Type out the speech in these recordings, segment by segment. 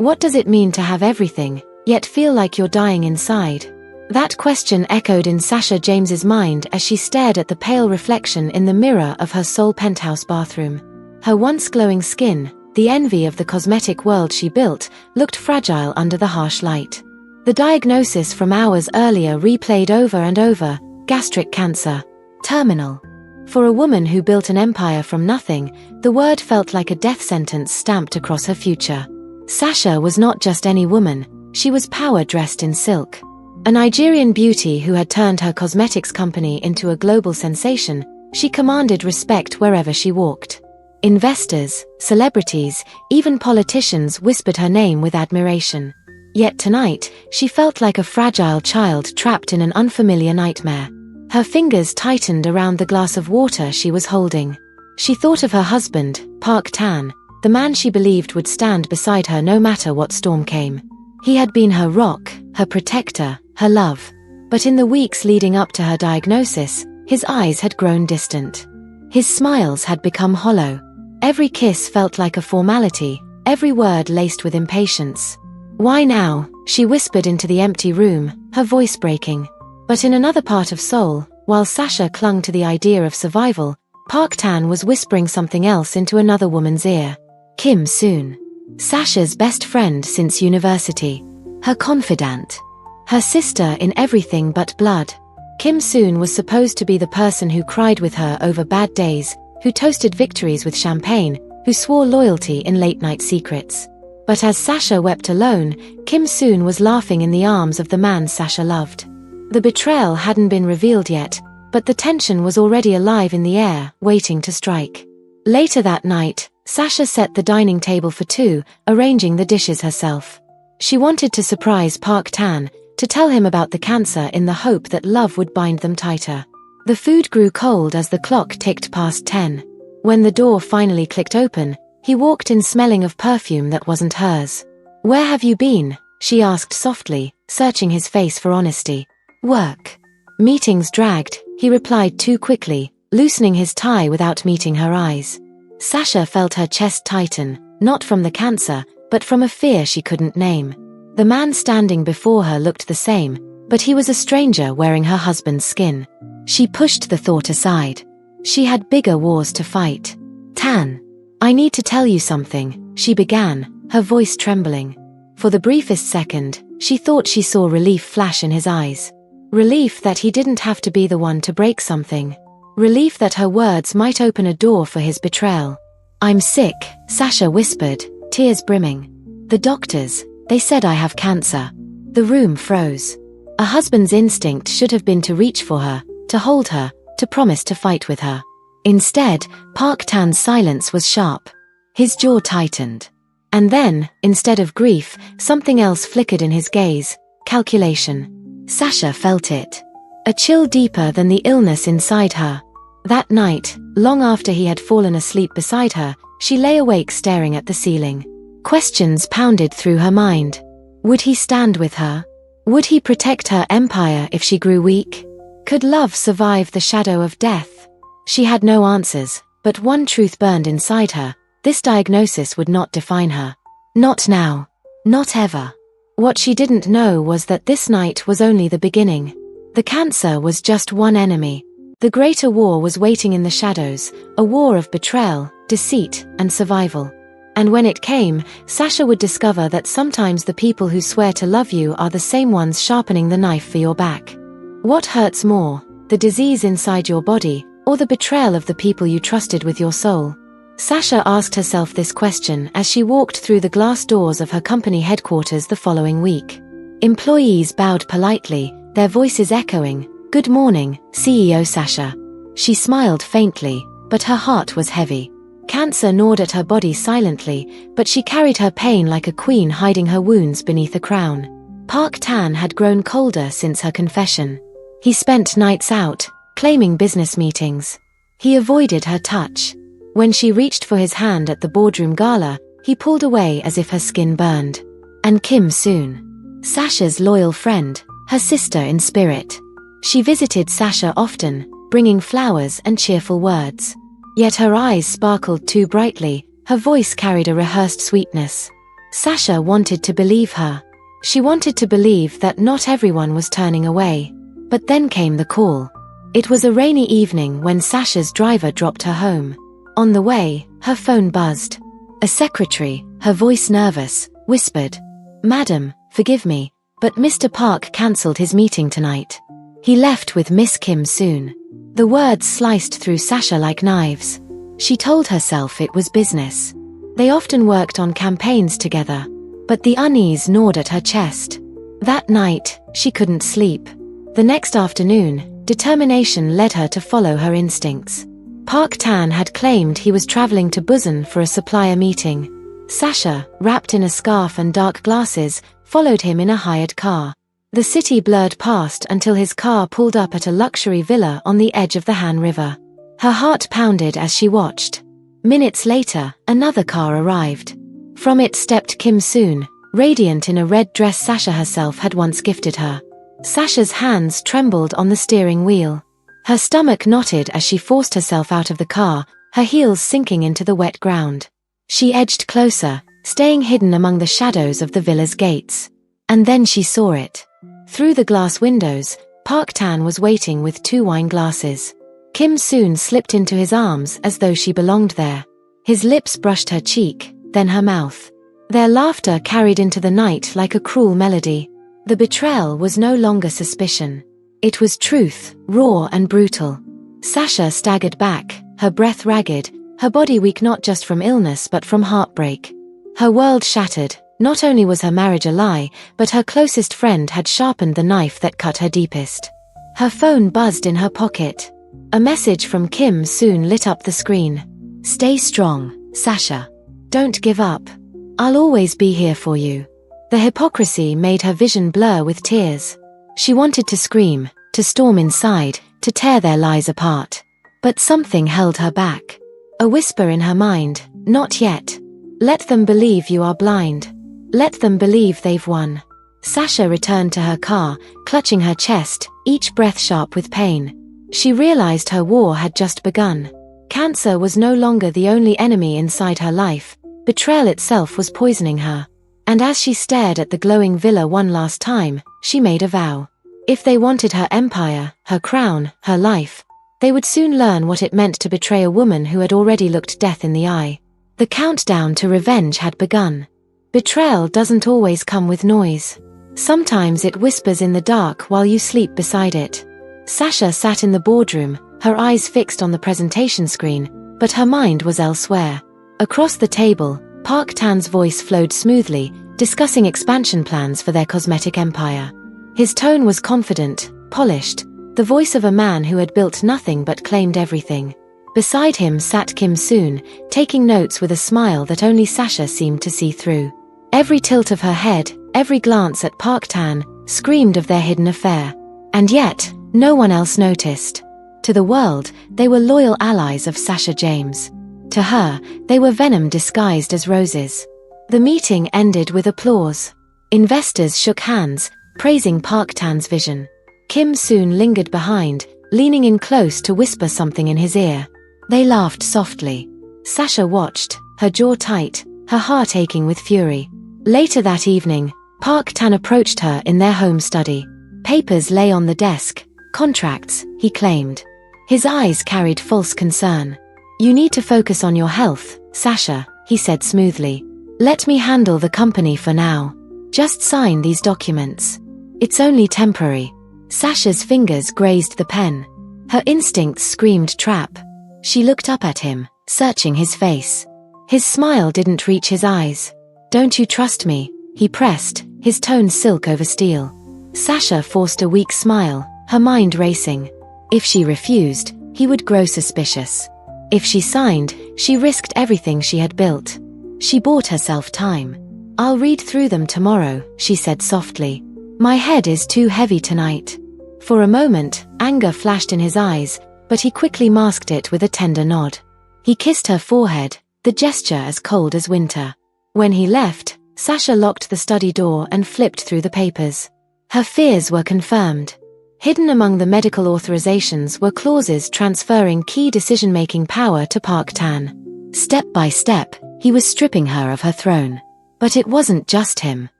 What does it mean to have everything, yet feel like you're dying inside? That question echoed in Sasha James's mind as she stared at the pale reflection in the mirror of her Seoul penthouse bathroom. Her once glowing skin, the envy of the cosmetic world she built, looked fragile under the harsh light. The diagnosis from hours earlier replayed over and over: gastric cancer. Terminal. For a woman who built an empire from nothing, the word felt like a death sentence stamped across her future. Sasha was not just any woman, she was power dressed in silk. A Nigerian beauty who had turned her cosmetics company into a global sensation, she commanded respect wherever she walked. Investors, celebrities, even politicians whispered her name with admiration. Yet tonight, she felt like a fragile child trapped in an unfamiliar nightmare. Her fingers tightened around the glass of water she was holding. She thought of her husband, Park Tan, the man she believed would stand beside her no matter what storm came. He had been her rock, her protector, her love. But in the weeks leading up to her diagnosis, his eyes had grown distant. His smiles had become hollow. Every kiss felt like a formality, every word laced with impatience. "Why now?" she whispered into the empty room, her voice breaking. But in another part of Seoul, while Sasha clung to the idea of survival, Park Tan was whispering something else into another woman's ear. Kim Soon. Sasha's best friend since university. Her confidant. Her sister in everything but blood. Kim Soon was supposed to be the person who cried with her over bad days, who toasted victories with champagne, who swore loyalty in late-night secrets. But as Sasha wept alone, Kim Soon was laughing in the arms of the man Sasha loved. The betrayal hadn't been revealed yet, but the tension was already alive in the air, waiting to strike. Later that night, Sasha set the dining table for two, arranging the dishes herself. She wanted to surprise Park Tan, to tell him about the cancer in the hope that love would bind them tighter. The food grew cold as the clock ticked past 10. When the door finally clicked open, he walked in smelling of perfume that wasn't hers. "Where have you been?" she asked softly, searching his face for honesty. "Work." "Meetings dragged," he replied too quickly, loosening his tie without meeting her eyes. Sasha felt her chest tighten, not from the cancer, but from a fear she couldn't name. The man standing before her looked the same, but he was a stranger wearing her husband's skin. She pushed the thought aside. She had bigger wars to fight. "Tan, I need to tell you something," she began, her voice trembling. For the briefest second, she thought she saw relief flash in his eyes. Relief that he didn't have to be the one to break something. Relief that her words might open a door for his betrayal. "I'm sick," Sasha whispered, tears brimming. "The doctors, they said I have cancer." The room froze. A husband's instinct should have been to reach for her, to hold her, to promise to fight with her. Instead, Park Tan's silence was sharp. His jaw tightened. And then, instead of grief, something else flickered in his gaze: calculation. Sasha felt it. A chill deeper than the illness inside her. That night, long after he had fallen asleep beside her, she lay awake staring at the ceiling. Questions pounded through her mind. Would he stand with her? Would he protect her empire if she grew weak? Could love survive the shadow of death? She had no answers, but one truth burned inside her: this diagnosis would not define her. Not now. Not ever. What she didn't know was that this night was only the beginning. The cancer was just one enemy. The greater war was waiting in the shadows, a war of betrayal, deceit, and survival. And when it came, Sasha would discover that sometimes the people who swear to love you are the same ones sharpening the knife for your back. What hurts more, the disease inside your body, or the betrayal of the people you trusted with your soul? Sasha asked herself this question as she walked through the glass doors of her company headquarters the following week. Employees bowed politely, their voices echoing, "Good morning, CEO Sasha." She smiled faintly, but her heart was heavy. Cancer gnawed at her body silently, but she carried her pain like a queen hiding her wounds beneath a crown. Park Tan had grown colder since her confession. He spent nights out, claiming business meetings. He avoided her touch. When she reached for his hand at the boardroom gala, he pulled away as if her skin burned. And Kim Soon. Sasha's loyal friend, her sister in spirit. She visited Sasha often, bringing flowers and cheerful words. Yet her eyes sparkled too brightly, her voice carried a rehearsed sweetness. Sasha wanted to believe her. She wanted to believe that not everyone was turning away. But then came the call. It was a rainy evening when Sasha's driver dropped her home. On the way, her phone buzzed. A secretary, her voice nervous, whispered, "Madam, forgive me, but Mr. Park cancelled his meeting tonight. He left with Miss Kim soon." The words sliced through Sasha like knives. She told herself it was business. They often worked on campaigns together. But the unease gnawed at her chest. That night, she couldn't sleep. The next afternoon, determination led her to follow her instincts. Park Tan had claimed he was traveling to Busan for a supplier meeting. Sasha, wrapped in a scarf and dark glasses, followed him in a hired car. The city blurred past until his car pulled up at a luxury villa on the edge of the Han River. Her heart pounded as she watched. Minutes later, another car arrived. From it stepped Kim Soon, radiant in a red dress Sasha herself had once gifted her. Sasha's hands trembled on the steering wheel. Her stomach knotted as she forced herself out of the car, her heels sinking into the wet ground. She edged closer, staying hidden among the shadows of the villa's gates. And then she saw it. Through the glass windows, Park Tan was waiting with 2 wine glasses. Kim Soon slipped into his arms as though she belonged there. His lips brushed her cheek, then her mouth. Their laughter carried into the night like a cruel melody. The betrayal was no longer suspicion. It was truth, raw and brutal. Sasha staggered back, her breath ragged, her body weak not just from illness but from heartbreak. Her world shattered. Not only was her marriage a lie, but her closest friend had sharpened the knife that cut her deepest. Her phone buzzed in her pocket. A message from Kim Soon lit up the screen. "Stay strong, Sasha. Don't give up. I'll always be here for you." The hypocrisy made her vision blur with tears. She wanted to scream, to storm inside, to tear their lies apart. But something held her back. A whisper in her mind, "Not yet. Let them believe you are blind. Let them believe they've won." Sasha returned to her car, clutching her chest, each breath sharp with pain. She realized her war had just begun. Cancer was no longer the only enemy inside her life. Betrayal itself was poisoning her. And as she stared at the glowing villa one last time, she made a vow. If they wanted her empire, her crown, her life, they would soon learn what it meant to betray a woman who had already looked death in the eye. The countdown to revenge had begun. Betrayal doesn't always come with noise. Sometimes it whispers in the dark while you sleep beside it. Sasha sat in the boardroom, her eyes fixed on the presentation screen, but her mind was elsewhere. Across the table, Park Tan's voice flowed smoothly, discussing expansion plans for their cosmetic empire. His tone was confident, polished, the voice of a man who had built nothing but claimed everything. Beside him sat Kim Soon, taking notes with a smile that only Sasha seemed to see through. Every tilt of her head, every glance at Park Tan, screamed of their hidden affair. And yet, no one else noticed. To the world, they were loyal allies of Sasha James. To her, they were venom disguised as roses. The meeting ended with applause. Investors shook hands, praising Park Tan's vision. Kim Soon lingered behind, leaning in close to whisper something in his ear. They laughed softly. Sasha watched, her jaw tight, her heart aching with fury. Later that evening, Park Tan approached her in their home study. Papers lay on the desk, contracts, he claimed. His eyes carried false concern. "You need to focus on your health, Sasha," he said smoothly. "Let me handle the company for now. Just sign these documents. It's only temporary." Sasha's fingers grazed the pen. Her instincts screamed trap. She looked up at him, searching his face. His smile didn't reach his eyes. "Don't you trust me?" he pressed, his tone silk over steel. Sasha forced a weak smile, her mind racing. If she refused, he would grow suspicious. If she signed, she risked everything she had built. She bought herself time. "I'll read through them tomorrow," she said softly. "My head is too heavy tonight." For a moment, anger flashed in his eyes, but he quickly masked it with a tender nod. He kissed her forehead, the gesture as cold as winter. When he left, Sasha locked the study door and flipped through the papers. Her fears were confirmed. Hidden among the medical authorizations were clauses transferring key decision-making power to Park Tan. Step by step, he was stripping her of her throne. But it wasn't just him.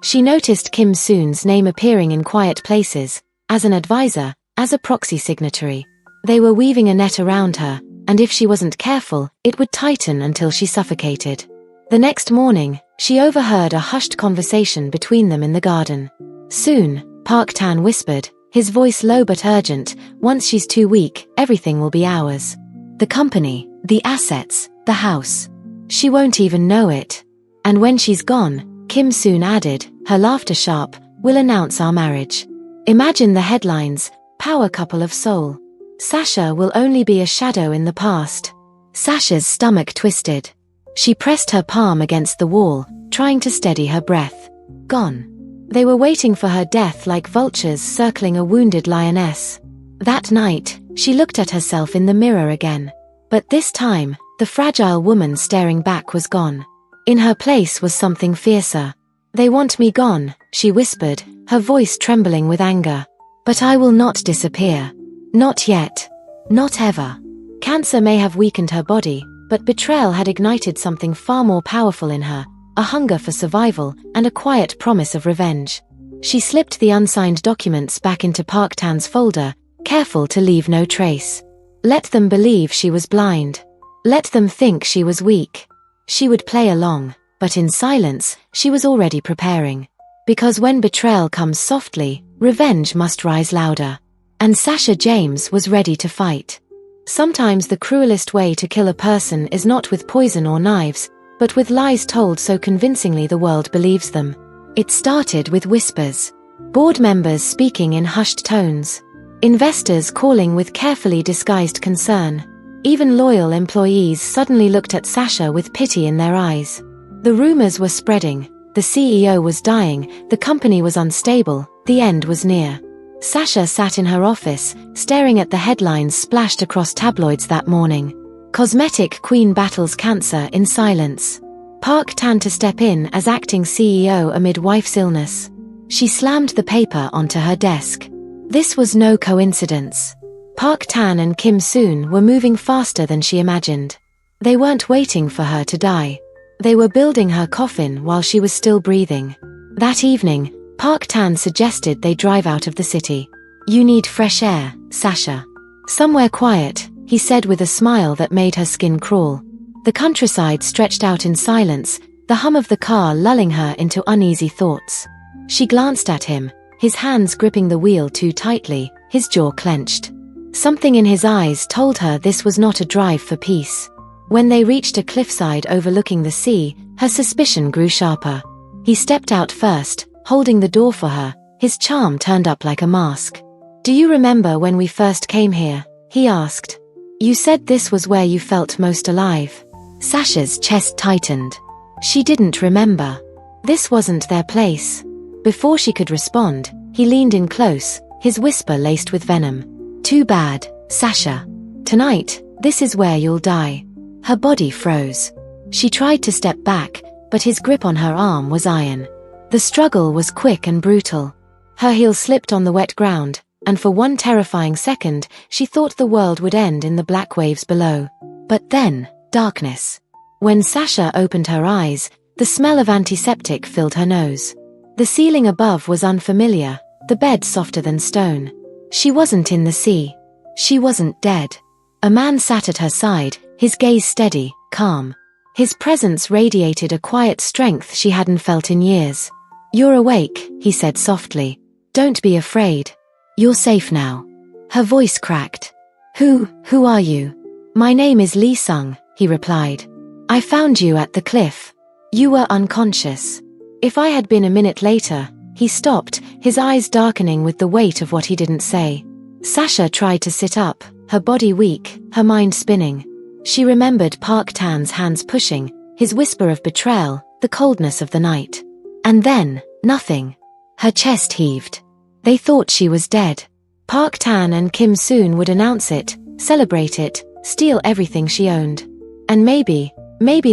She noticed Kim Soon's name appearing in quiet places, as an advisor, as a proxy signatory. They were weaving a net around her, and if she wasn't careful, it would tighten until she suffocated. The next morning, she overheard a hushed conversation between them in the garden. "Soon," Park Tan whispered, his voice low but urgent, "once she's too weak, everything will be ours. The company, the assets, the house. She won't even know it. And when she's gone," Kim Soon added, her laughter sharp, "we'll announce our marriage. Imagine the headlines, power couple of Seoul. Sasha will only be a shadow in the past." Sasha's stomach twisted. She pressed her palm against the wall, trying to steady her breath. Gone. They were waiting for her death like vultures circling a wounded lioness. That night, she looked at herself in the mirror again. But this time, the fragile woman staring back was gone. In her place was something fiercer. "They want me gone," she whispered, her voice trembling with anger. "But I will not disappear. Not yet. Not ever." Cancer may have weakened her body, but betrayal had ignited something far more powerful in her, a hunger for survival and a quiet promise of revenge. She slipped the unsigned documents back into Park Tan's folder, careful to leave no trace. Let them believe she was blind. Let them think she was weak. She would play along, but in silence, she was already preparing. Because when betrayal comes softly, revenge must rise louder. And Sasha James was ready to fight. Sometimes the cruelest way to kill a person is not with poison or knives, but with lies told so convincingly the world believes them. It started with whispers. Board members speaking in hushed tones. Investors calling with carefully disguised concern. Even loyal employees suddenly looked at Sasha with pity in their eyes. The rumors were spreading. The CEO was dying, the company was unstable, the end was near. Sasha sat in her office, staring at the headlines splashed across tabloids that morning. Cosmetic queen battles cancer in silence. Park Tan to step in as acting CEO amid wife's illness. She slammed the paper onto her desk. This was no coincidence. Park Tan and Kim Soon were moving faster than she imagined. They weren't waiting for her to die. They were building her coffin while she was still breathing. That evening, Park Tan suggested they drive out of the city. "You need fresh air, Sasha. Somewhere quiet," he said with a smile that made her skin crawl. The countryside stretched out in silence, the hum of the car lulling her into uneasy thoughts. She glanced at him, his hands gripping the wheel too tightly, his jaw clenched. Something in his eyes told her this was not a drive for peace. When they reached a cliffside overlooking the sea, her suspicion grew sharper. He stepped out first, holding the door for her, his charm turned up like a mask. "Do you remember when we first came here?" he asked. "You said this was where you felt most alive." Sasha's chest tightened. She didn't remember. This wasn't their place. Before she could respond, he leaned in close, his whisper laced with venom. "Too bad, Sasha. Tonight, this is where you'll die." Her body froze. She tried to step back, but his grip on her arm was iron. The struggle was quick and brutal. Her heel slipped on the wet ground, and for one terrifying second, she thought the world would end in the black waves below. But then, darkness. When Sasha opened her eyes, the smell of antiseptic filled her nose. The ceiling above was unfamiliar, the bed softer than stone. She wasn't in the sea. She wasn't dead. A man sat at her side, his gaze steady, calm. His presence radiated a quiet strength she hadn't felt in years. "You're awake," he said softly. "Don't be afraid. You're safe now." Her voice cracked. Who are you?" "My name is Lee Sung," he replied. "I found you at the cliff. You were unconscious." If I had been a minute later, he stopped, his eyes darkening with the weight of what he didn't say. Sasha tried to sit up, her body weak, her mind spinning. She remembered Park Tan's hands pushing, his whisper of betrayal, the coldness of the night. And then, nothing. Her chest heaved. They thought she was dead. Park Tan and Kim Soon would announce it, celebrate it, steal everything she owned. And maybe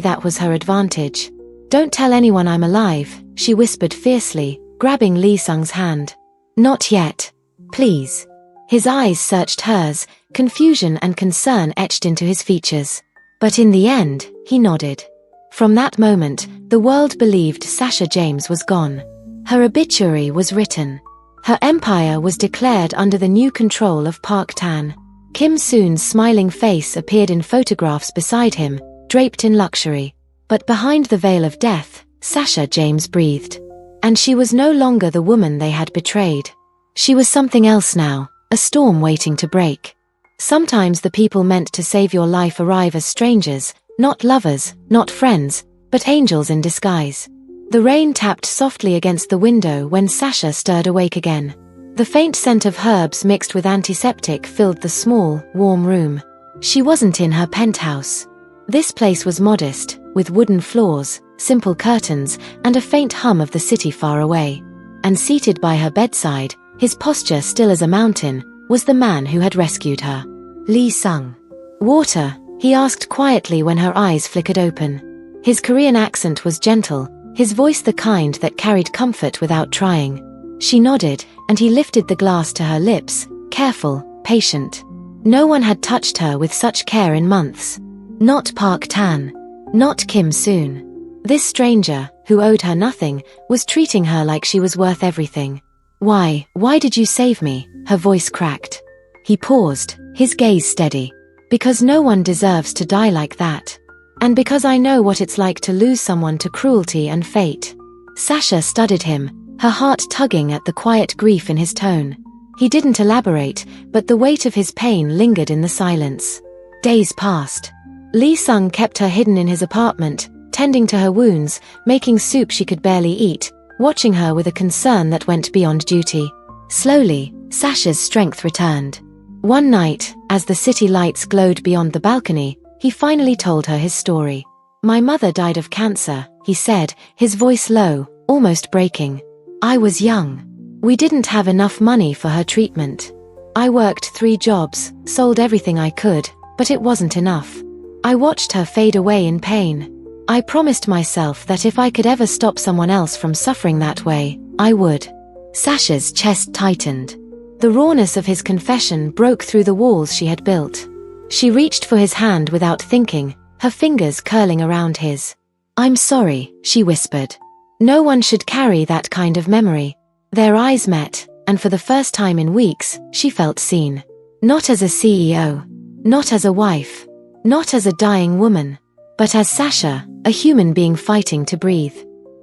that was her advantage. "Don't tell anyone I'm alive," she whispered fiercely, grabbing Lee Sung's hand. "Not yet. Please." His eyes searched hers, confusion and concern etched into his features. But in the end, he nodded. From that moment, the world believed Sasha James was gone. Her obituary was written. Her empire was declared under the new control of Park Tan. Kim Soon's smiling face appeared in photographs beside him, draped in luxury. But behind the veil of death, Sasha James breathed. And she was no longer the woman they had betrayed. She was something else now, a storm waiting to break. Sometimes the people meant to save your life arrive as strangers, not lovers, not friends, but angels in disguise. The rain tapped softly against the window when Sasha stirred awake again. The faint scent of herbs mixed with antiseptic filled the small, warm room. She wasn't in her penthouse. This place was modest, with wooden floors, simple curtains, and a faint hum of the city far away. And seated by her bedside, his posture still as a mountain, was the man who had rescued her. Lee Sung. Water, he asked quietly when her eyes flickered open. His Korean accent was gentle, his voice the kind that carried comfort without trying. She nodded, and he lifted the glass to her lips, careful, patient. No one had touched her with such care in months. Not Park Tan. Not Kim Soon. This stranger, who owed her nothing, was treating her like she was worth everything. Why did you save me? Her voice cracked. He paused, his gaze steady. Because no one deserves to die like that. And because I know what it's like to lose someone to cruelty and fate. Sasha studied him, her heart tugging at the quiet grief in his tone. He didn't elaborate, but the weight of his pain lingered in the silence. Days passed. Lee Sung kept her hidden in his apartment, tending to her wounds, making soup she could barely eat, watching her with a concern that went beyond duty. Slowly, Sasha's strength returned. One night, as the city lights glowed beyond the balcony, he finally told her his story. My mother died of cancer, he said, his voice low, almost breaking. I was young. We didn't have enough money for her treatment. I worked 3 jobs, sold everything I could, but it wasn't enough. I watched her fade away in pain. I promised myself that if I could ever stop someone else from suffering that way, I would. Sasha's chest tightened. The rawness of his confession broke through the walls she had built. She reached for his hand without thinking, her fingers curling around his. I'm sorry, she whispered. No one should carry that kind of memory. Their eyes met, and for the first time in weeks, she felt seen. Not as a CEO. Not as a wife. Not as a dying woman. But as Sasha, a human being fighting to breathe.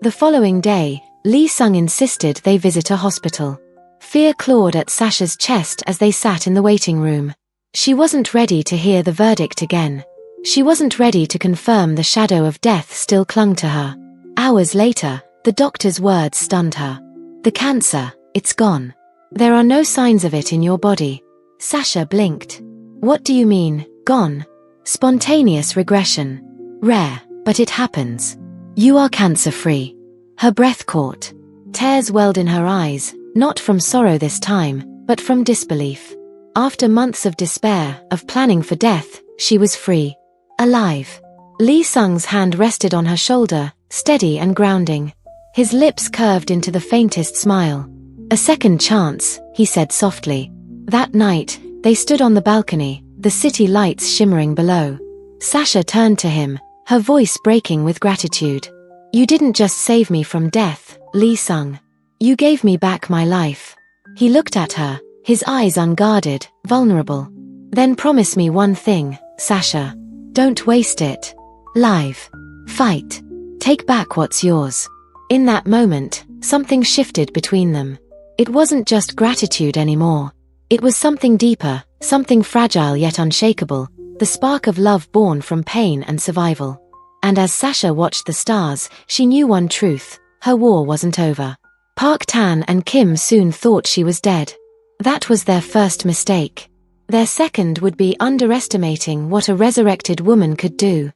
The following day, Lee Sung insisted they visit a hospital. Fear clawed at Sasha's chest as they sat in the waiting room. She wasn't ready to hear the verdict again. She wasn't ready to confirm the shadow of death still clung to her. Hours later, the doctor's words stunned her. The cancer, it's gone. There are no signs of it in your body. Sasha blinked. What do you mean, gone? Spontaneous regression. Rare, but it happens. You are cancer-free. Her breath caught. Tears welled in her eyes, not from sorrow this time, but from disbelief. After months of despair, of planning for death, she was free. Alive. Lee Sung's hand rested on her shoulder, steady and grounding. His lips curved into the faintest smile. A second chance, he said softly. That night, they stood on the balcony, the city lights shimmering below. Sasha turned to him, her voice breaking with gratitude. You didn't just save me from death, Lee Sung. You gave me back my life. He looked at her, his eyes unguarded, vulnerable. Then promise me one thing, Sasha. Don't waste it. Live. Fight. Take back what's yours. In that moment, something shifted between them. It wasn't just gratitude anymore. It was something deeper, something fragile yet unshakable, the spark of love born from pain and survival. And as Sasha watched the stars, she knew one truth: her war wasn't over. Park Tan and Kim Soon thought she was dead. That was their first mistake. Their second would be underestimating what a resurrected woman could do.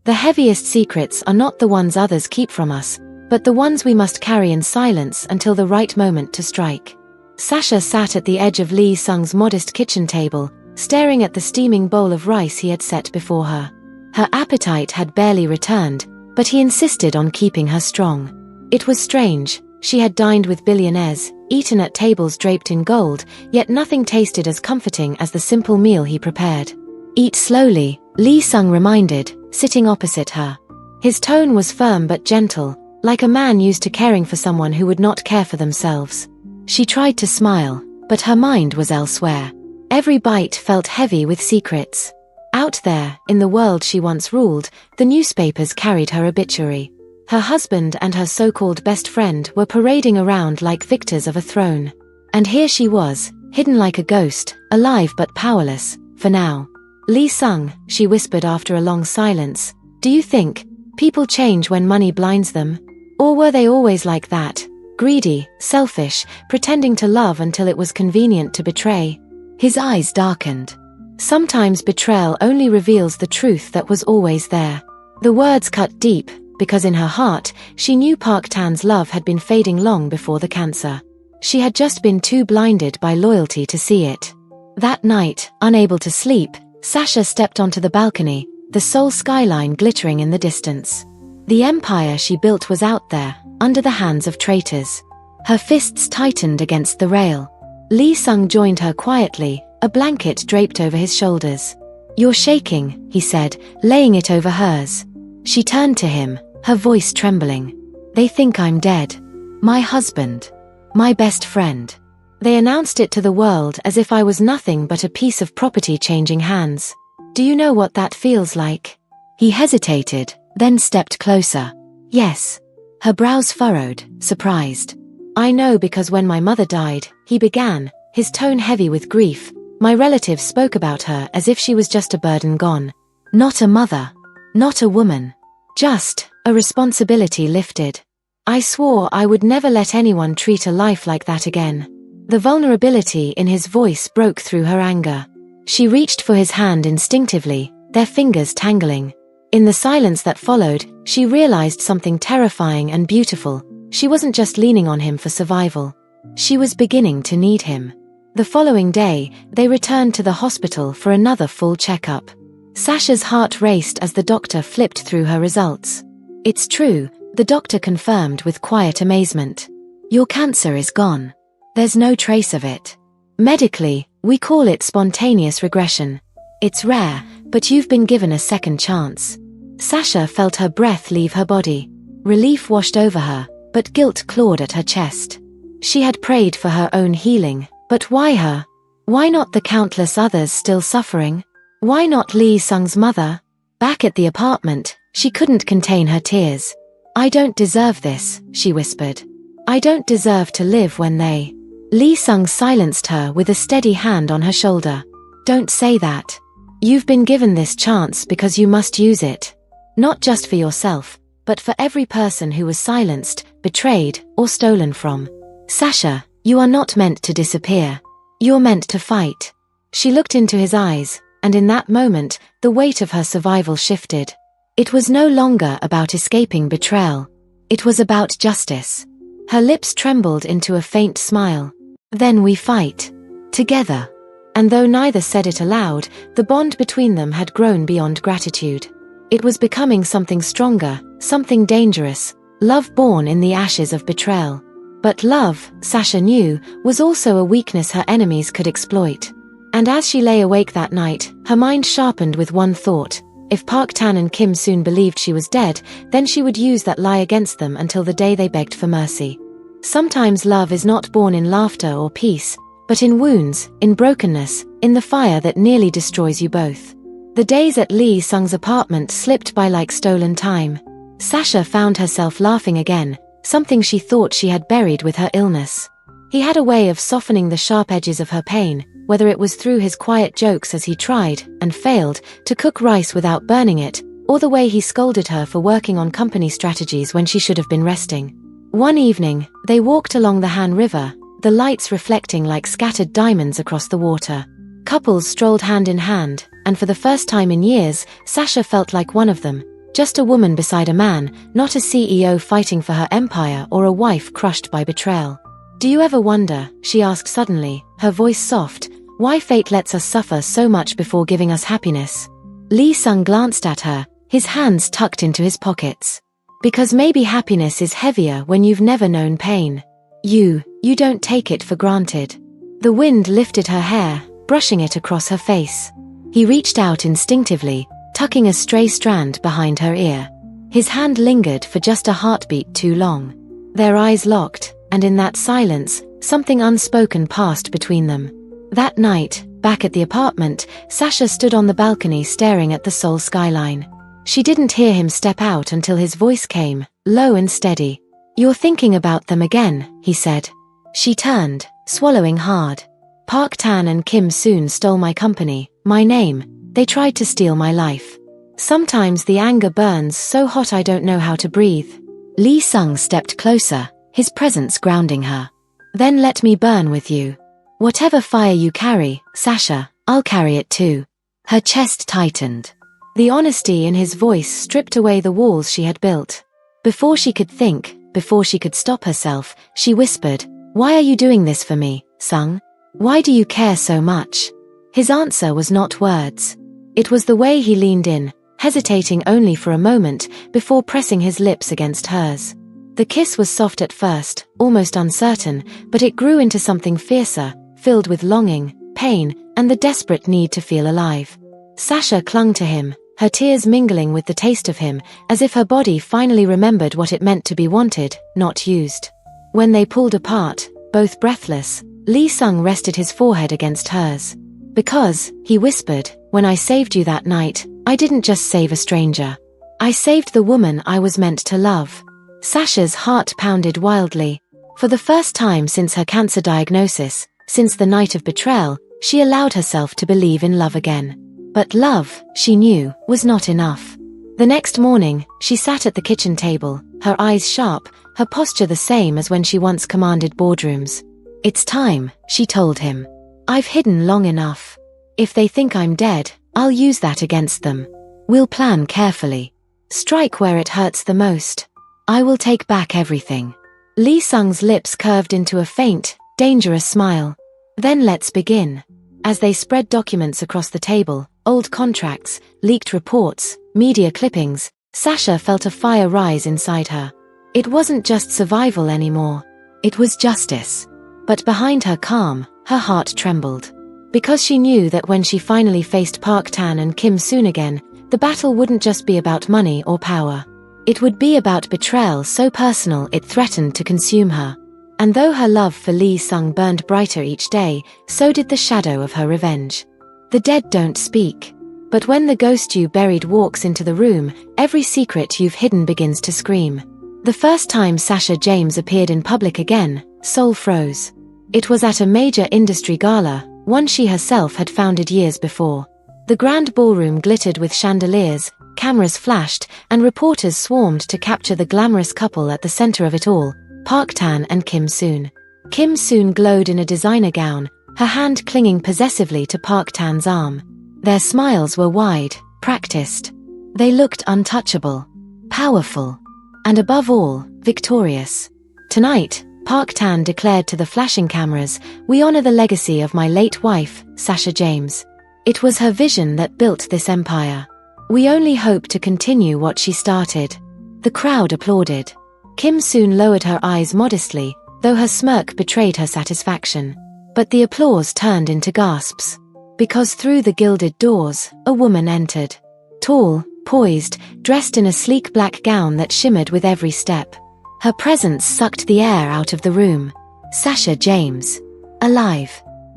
The heaviest secrets are not the ones others keep from us, but the ones we must carry in silence until the right moment to strike. Sasha sat at the edge of Lee Sung's modest kitchen table, staring at the steaming bowl of rice he had set before her. Her appetite had barely returned, but he insisted on keeping her strong. It was strange. She had dined with billionaires, eaten at tables draped in gold, yet nothing tasted as comforting as the simple meal he prepared. Eat slowly, Lee Sung reminded, sitting opposite her. His tone was firm but gentle, like a man used to caring for someone who would not care for themselves. She tried to smile, but her mind was elsewhere. Every bite felt heavy with secrets. Out there, in the world she once ruled, the newspapers carried her obituary. Her husband and her so-called best friend were parading around like victors of a throne. And here she was, hidden like a ghost, alive but powerless, for now. Lee Sung, she whispered after a long silence, do you think people change when money blinds them? Or were they always like that? Greedy, selfish, pretending to love until it was convenient to betray? His eyes darkened. Sometimes betrayal only reveals the truth that was always there. The words cut deep, because in her heart, she knew Park Tan's love had been fading long before the cancer. She had just been too blinded by loyalty to see it. That night, unable to sleep, Sasha stepped onto the balcony, the Seoul skyline glittering in the distance. The empire she built was out there, under the hands of traitors. Her fists tightened against the rail. Lee Sung joined her quietly, a blanket draped over his shoulders. You're shaking, he said, laying it over hers. She turned to him, her voice trembling. They think I'm dead. My husband. My best friend. They announced it to the world as if I was nothing but a piece of property changing hands. Do you know what that feels like? He hesitated, then stepped closer. Yes. Her brows furrowed, surprised. I know because when my mother died, he began, his tone heavy with grief. My relatives spoke about her as if she was just a burden gone. Not a mother. Not a woman. Just a responsibility lifted. I swore I would never let anyone treat a life like that again. The vulnerability in his voice broke through her anger. She reached for his hand instinctively, their fingers tangling. In the silence that followed, she realized something terrifying and beautiful. She wasn't just leaning on him for survival. She was beginning to need him. The following day, they returned to the hospital for another full checkup. Sasha's heart raced as the doctor flipped through her results. It's true, the doctor confirmed with quiet amazement. Your cancer is gone. There's no trace of it. Medically, we call it spontaneous regression. It's rare, but you've been given a second chance. Sasha felt her breath leave her body. Relief washed over her, but guilt clawed at her chest. She had prayed for her own healing, but why her? Why not the countless others still suffering? Why not Lee Sung's mother? Back at the apartment, she couldn't contain her tears. I don't deserve this, she whispered. I don't deserve to live when they... Lee Sung silenced her with a steady hand on her shoulder. Don't say that. You've been given this chance because you must use it. Not just for yourself, but for every person who was silenced, betrayed, or stolen from. Sasha, you are not meant to disappear. You're meant to fight. She looked into his eyes, and in that moment, the weight of her survival shifted. It was no longer about escaping betrayal. It was about justice. Her lips trembled into a faint smile. Then we fight. Together. And though neither said it aloud, the bond between them had grown beyond gratitude. It was becoming something stronger, something dangerous, love born in the ashes of betrayal. But love, Sasha knew, was also a weakness her enemies could exploit. And as she lay awake that night, her mind sharpened with one thought. If Park Tan and Kim soon believed she was dead, then she would use that lie against them until the day they begged for mercy. Sometimes love is not born in laughter or peace, but in wounds, in brokenness, in the fire that nearly destroys you both. The days at Lee Sung's apartment slipped by like stolen time. Sasha found herself laughing again, something she thought she had buried with her illness. He had a way of softening the sharp edges of her pain, whether it was through his quiet jokes as he tried, and failed, to cook rice without burning it, or the way he scolded her for working on company strategies when she should have been resting. One evening, they walked along the Han River, the lights reflecting like scattered diamonds across the water. Couples strolled hand in hand, and for the first time in years, Sasha felt like one of them. Just a woman beside a man, not a CEO fighting for her empire or a wife crushed by betrayal. Do you ever wonder, she asked suddenly, her voice soft, why fate lets us suffer so much before giving us happiness? Lee Sung glanced at her, his hands tucked into his pockets. Because maybe happiness is heavier when you've never known pain. You don't take it for granted. The wind lifted her hair, brushing it across her face. He reached out instinctively, tucking a stray strand behind her ear. His hand lingered for just a heartbeat too long. Their eyes locked, and in that silence, something unspoken passed between them. That night, back at the apartment, Sasha stood on the balcony staring at the Seoul skyline. She didn't hear him step out until his voice came, low and steady. "You're thinking about them again," he said. She turned, swallowing hard. "Park Tan and Kim Soon stole my company, my name. They tried to steal my life. Sometimes the anger burns so hot I don't know how to breathe." Lee Sung stepped closer, his presence grounding her. "Then let me burn with you. Whatever fire you carry, Sasha, I'll carry it too." Her chest tightened. The honesty in his voice stripped away the walls she had built. Before she could think, before she could stop herself, she whispered, "Why are you doing this for me, Sung? Why do you care so much?" His answer was not words. It was the way he leaned in, hesitating only for a moment before pressing his lips against hers. The kiss was soft at first, almost uncertain, but it grew into something fiercer, filled with longing, pain, and the desperate need to feel alive. Sasha clung to him, her tears mingling with the taste of him, as if her body finally remembered what it meant to be wanted, not used. When they pulled apart, both breathless, Lee Sung rested his forehead against hers. "Because," he whispered, "when I saved you that night, I didn't just save a stranger. I saved the woman I was meant to love." Sasha's heart pounded wildly. For the first time since her cancer diagnosis, since the night of betrayal, she allowed herself to believe in love again. But love, she knew, was not enough. The next morning, she sat at the kitchen table, her eyes sharp, her posture the same as when she once commanded boardrooms. "It's time," she told him. "I've hidden long enough. If they think I'm dead, I'll use that against them. We'll plan carefully. Strike where it hurts the most. I will take back everything." Lee Sung's lips curved into a faint, dangerous smile. "Then let's begin." As they spread documents across the table, old contracts, leaked reports, media clippings, Sasha felt a fire rise inside her. It wasn't just survival anymore. It was justice. But behind her calm, her heart trembled. Because she knew that when she finally faced Park Tan and Kim Soon again, the battle wouldn't just be about money or power. It would be about betrayal so personal it threatened to consume her. And though her love for Lee Sung burned brighter each day, so did the shadow of her revenge. The dead don't speak. But when the ghost you buried walks into the room, every secret you've hidden begins to scream. The first time Sasha James appeared in public again, Seoul froze. It was at a major industry gala, one she herself had founded years before. The grand ballroom glittered with chandeliers, cameras flashed, and reporters swarmed to capture the glamorous couple at the center of it all, Park Tan and Kim Soon. Kim Soon glowed in a designer gown, her hand clinging possessively to Park Tan's arm. Their smiles were wide, practiced. They looked untouchable, powerful, and above all, victorious. Tonight, Park Tan declared to the flashing cameras, "We honor the legacy of my late wife, Sasha James. It was her vision that built this empire. We only hope to continue what she started." The crowd applauded. Kim Soon lowered her eyes modestly, though her smirk betrayed her satisfaction. But the applause turned into gasps. Because through the gilded doors, a woman entered. Tall, poised, dressed in a sleek black gown that shimmered with every step. Her presence sucked the air out of the room. Sasha James. Alive.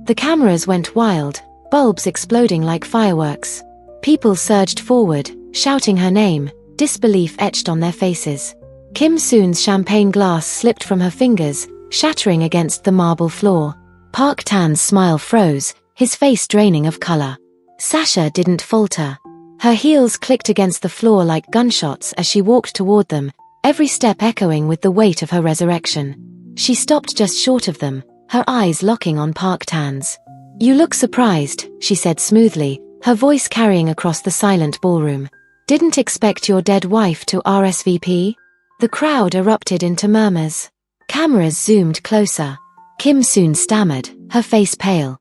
The cameras went wild, bulbs exploding like fireworks. People surged forward, shouting her name, disbelief etched on their faces. Kim Soon's champagne glass slipped from her fingers, shattering against the marble floor. Park Tan's smile froze, his face draining of color. Sasha didn't falter. Her heels clicked against the floor like gunshots as she walked toward them, every step echoing with the weight of her resurrection. She stopped just short of them, her eyes locking on Park Tan's. "You look surprised," she said smoothly, her voice carrying across the silent ballroom. "Didn't expect your dead wife to RSVP?" The crowd erupted into murmurs. Cameras zoomed closer. Kim Soon stammered, her face pale.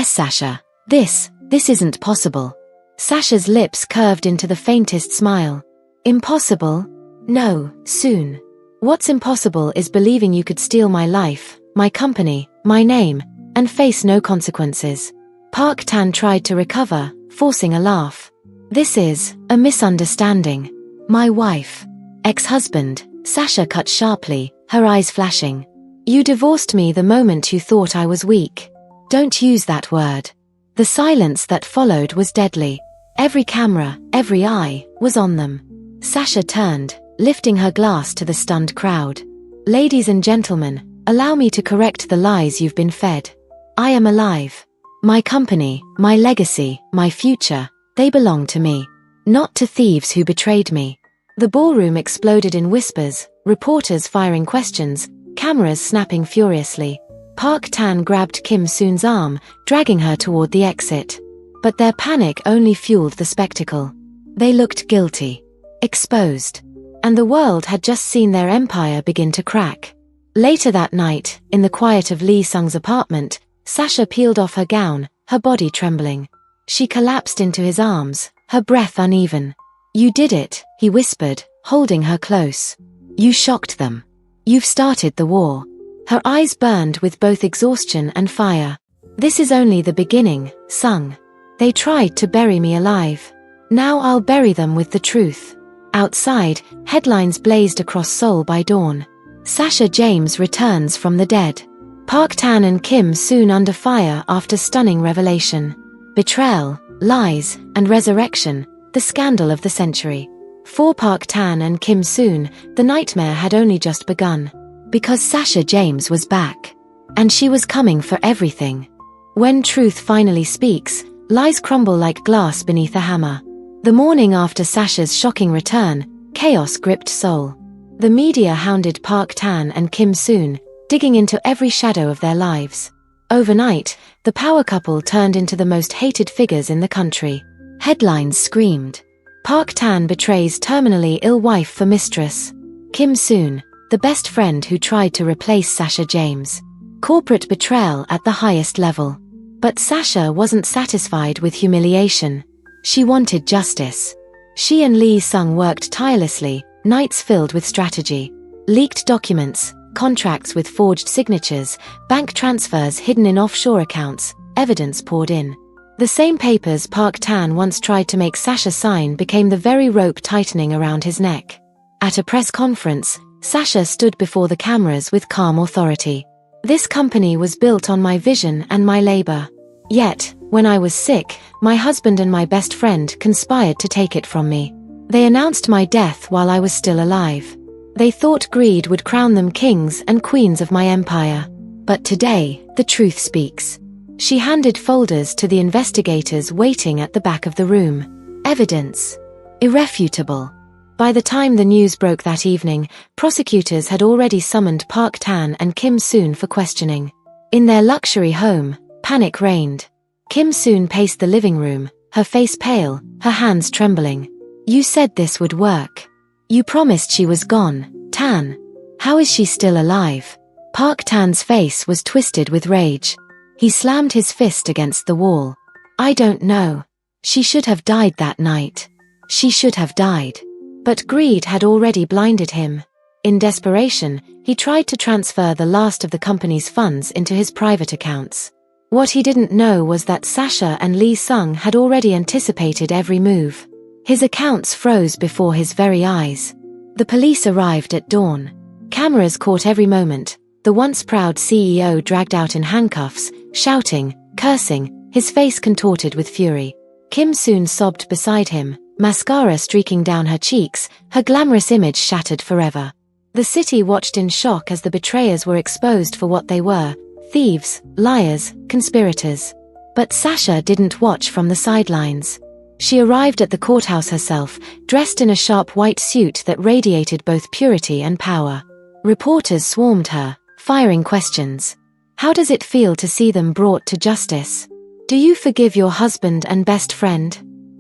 Sasha. This isn't possible." Sasha's lips curved into the faintest smile. "Impossible? No, Soon. What's impossible is believing you could steal my life, my company, my name, and face no consequences." Park Tan tried to recover, forcing a laugh. "This is a misunderstanding. My wife. Ex-husband, Sasha cut sharply, her eyes flashing. You divorced me the moment you thought I was weak. Don't use that word. The silence that followed was deadly. Every camera, every eye, was on them. Sasha turned, lifting her glass to the stunned crowd. Ladies and gentlemen, allow me to correct the lies you've been fed. I am alive. My company, my legacy, my future, they belong to me. Not to thieves who betrayed me. The ballroom exploded in whispers, reporters firing questions, cameras snapping furiously. Park Tan grabbed Kim Soon's arm, dragging her toward the exit. But their panic only fueled the spectacle. They looked guilty. Exposed. And the world had just seen their empire begin to crack. Later that night, in the quiet of Lee Sung's apartment, Sasha peeled off her gown, her body trembling. She collapsed into his arms, her breath uneven. You did it, he whispered, holding her close. You shocked them. You've started the war. Her eyes burned with both exhaustion and fire. This is only the beginning, Sung. They tried to bury me alive. Now I'll bury them with the truth. Outside, headlines blazed across Seoul by dawn. Sasha James returns from the dead. Park Tan and Kim Soon under fire after stunning revelation. Betrayal, lies, and resurrection, the scandal of the century. For Park Tan and Kim Soon, the nightmare had only just begun. Because Sasha James was back. And she was coming for everything. When truth finally speaks, lies crumble like glass beneath a hammer. The morning after Sasha's shocking return, chaos gripped Seoul. The media hounded Park Tan and Kim Soon, digging into every shadow of their lives. Overnight, the power couple turned into the most hated figures in the country. Headlines screamed. Park Tan betrays terminally ill wife for mistress. Kim Soon, the best friend who tried to replace Sasha James. Corporate betrayal at the highest level. But Sasha wasn't satisfied with humiliation. She wanted justice. She and Lee Sung worked tirelessly, nights filled with strategy. Leaked documents, contracts with forged signatures, bank transfers hidden in offshore accounts, evidence poured in. The same papers Park Tan once tried to make Sasha sign became the very rope tightening around his neck. At a press conference, Sasha stood before the cameras with calm authority. This company was built on my vision and my labor. Yet, when I was sick, my husband and my best friend conspired to take it from me. They announced my death while I was still alive. They thought greed would crown them kings and queens of my empire. But today, the truth speaks. She handed folders to the investigators waiting at the back of the room. Evidence. Irrefutable. By the time the news broke that evening, prosecutors had already summoned Park Tan and Kim Soon for questioning. In their luxury home, panic reigned. Kim Soon paced the living room, her face pale, her hands trembling. You said this would work. You promised she was gone, Tan. How is she still alive? Park Tan's face was twisted with rage. He slammed his fist against the wall. I don't know. She should have died that night. She should have died. But greed had already blinded him. In desperation, he tried to transfer the last of the company's funds into his private accounts. What he didn't know was that Sasha and Lee Sung had already anticipated every move. His accounts froze before his very eyes. The police arrived at dawn. Cameras caught every moment. The once proud CEO dragged out in handcuffs, shouting, cursing, his face contorted with fury. Kim Soon sobbed beside him, mascara streaking down her cheeks, her glamorous image shattered forever. The city watched in shock as the betrayers were exposed for what they were, thieves, liars, conspirators. But Sasha didn't watch from the sidelines. She arrived at the courthouse herself, dressed in a sharp white suit that radiated both purity and power. Reporters swarmed her, firing questions. How does it feel to see them brought to justice? Do you forgive your husband and best friend?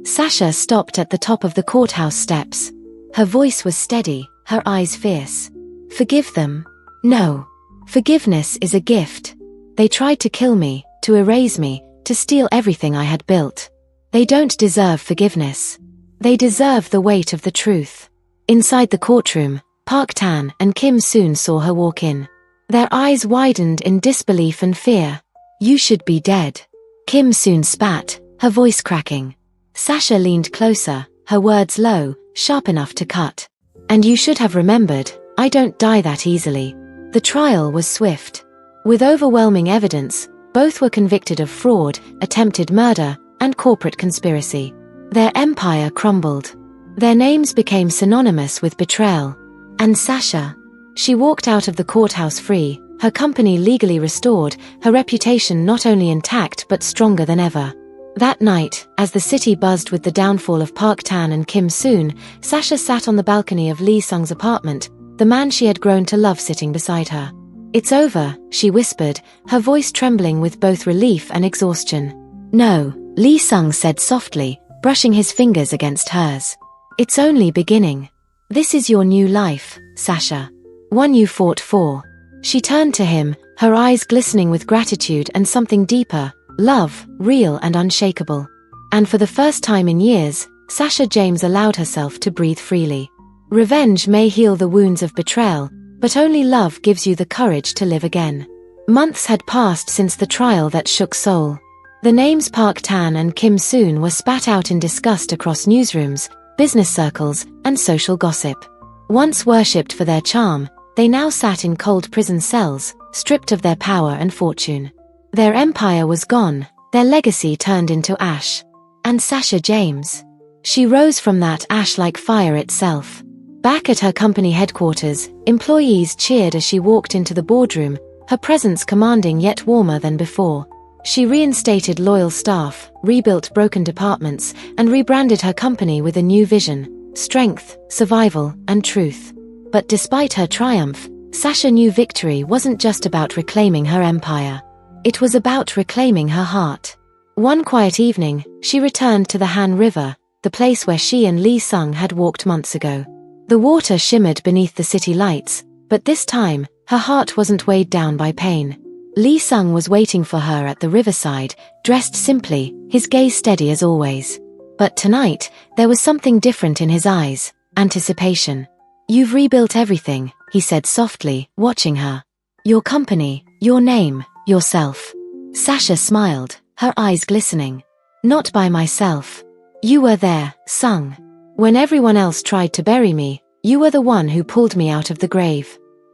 Sasha stopped at the top of the courthouse steps. Her voice was steady, her eyes fierce. Forgive them? No. Forgiveness is a gift. They tried to kill me, to erase me, to steal everything I had built. They don't deserve forgiveness. They deserve the weight of the truth. Inside the courtroom, Park Tan and Kim Soon saw her walk in. Their eyes widened in disbelief and fear. You should be dead. Kim Soon spat, her voice cracking. Sasha leaned closer, her words low, sharp enough to cut. And you should have remembered, I don't die that easily. The trial was swift. With overwhelming evidence, both were convicted of fraud, attempted murder, and corporate conspiracy. Their empire crumbled. Their names became synonymous with betrayal. And Sasha? She walked out of the courthouse free, her company legally restored, her reputation not only intact but stronger than ever. That night, as the city buzzed with the downfall of Park Tan and Kim Soon, Sasha sat on the balcony of Lee Sung's apartment, the man she had grown to love sitting beside her. "It's over," she whispered, her voice trembling with both relief and exhaustion. "No," Lee Sung said softly, brushing his fingers against hers. "It's only beginning. This is your new life, Sasha. One you fought for." She turned to him, her eyes glistening with gratitude and something deeper, love, real and unshakable. And for the first time in years, Sasha James allowed herself to breathe freely. Revenge may heal the wounds of betrayal, but only love gives you the courage to live again. Months had passed since the trial that shook Seoul. The names Park Tan and Kim Soon were spat out in disgust across newsrooms, business circles, and social gossip. Once worshipped for their charm, they now sat in cold prison cells, stripped of their power and fortune. Their empire was gone, their legacy turned into ash. And Sasha James? She rose from that ash like fire itself. Back at her company headquarters, employees cheered as she walked into the boardroom, her presence commanding yet warmer than before. She reinstated loyal staff, rebuilt broken departments, and rebranded her company with a new vision: strength, survival, and truth. But despite her triumph, Sasha knew victory wasn't just about reclaiming her empire. It was about reclaiming her heart. One quiet evening, she returned to the Han River, the place where she and Lee Sung had walked months ago. The water shimmered beneath the city lights, but this time, her heart wasn't weighed down by pain. Lee Sung was waiting for her at the riverside, dressed simply, his gaze steady as always. But tonight, there was something different in his eyes: anticipation. "You've rebuilt everything," he said softly, watching her. "Your company, your name, yourself." Sasha smiled, her eyes glistening. "Not by myself. You were there, Sung. When everyone else tried to bury me, you were the one who pulled me out of the grave."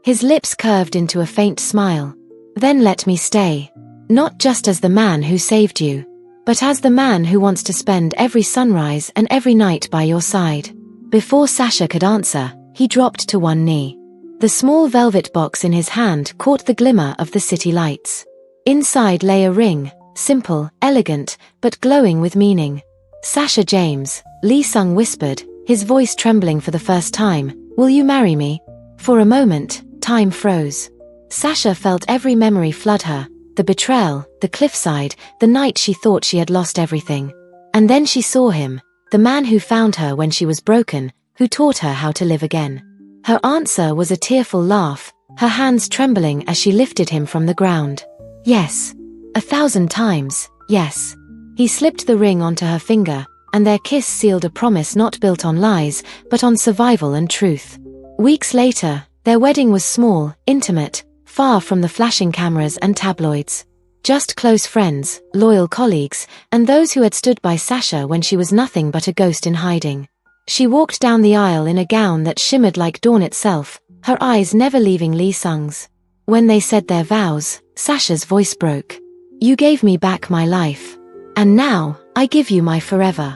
His lips curved into a faint smile. "Then let me stay. Not just as the man who saved you, but as the man who wants to spend every sunrise and every night by your side." Before Sasha could answer, he dropped to one knee. The small velvet box in his hand caught the glimmer of the city lights. Inside lay a ring, simple, elegant, but glowing with meaning. "Sasha James," Lee Sung whispered, his voice trembling for the first time, "will you marry me?" For a moment, time froze. Sasha felt every memory flood her: the betrayal, the cliffside, the night she thought she had lost everything. And then she saw him, the man who found her when she was broken, who taught her how to live again. Her answer was a tearful laugh, her hands trembling as she lifted him from the ground. Yes. 1,000 times, yes. He slipped the ring onto her finger, and their kiss sealed a promise not built on lies, but on survival and truth. Weeks later, their wedding was small, intimate, far from the flashing cameras and tabloids. Just close friends, loyal colleagues, and those who had stood by Sasha when she was nothing but a ghost in hiding. She walked down the aisle in a gown that shimmered like dawn itself, her eyes never leaving Lee Sung's. When they said their vows, Sasha's voice broke. "You gave me back my life. And now, I give you my forever."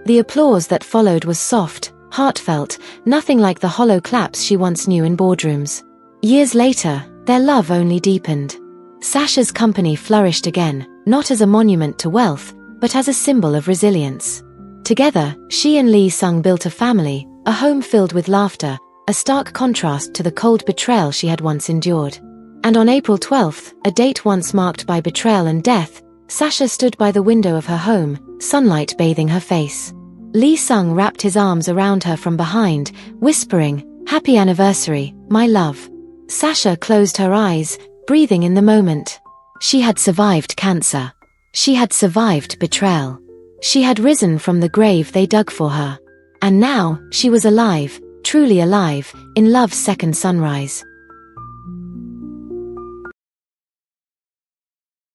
The applause that followed was soft, heartfelt, nothing like the hollow claps she once knew in boardrooms. Years later, their love only deepened. Sasha's company flourished again, not as a monument to wealth, but as a symbol of resilience. Together, she and Lee Sung built a family, a home filled with laughter, a stark contrast to the cold betrayal she had once endured. And on April 12th, a date once marked by betrayal and death, Sasha stood by the window of her home, sunlight bathing her face. Lee Sung wrapped his arms around her from behind, whispering, "Happy anniversary, my love." Sasha closed her eyes, breathing in the moment. She had survived cancer. She had survived betrayal. She had risen from the grave they dug for her. And now, she was alive, truly alive, in love's second sunrise.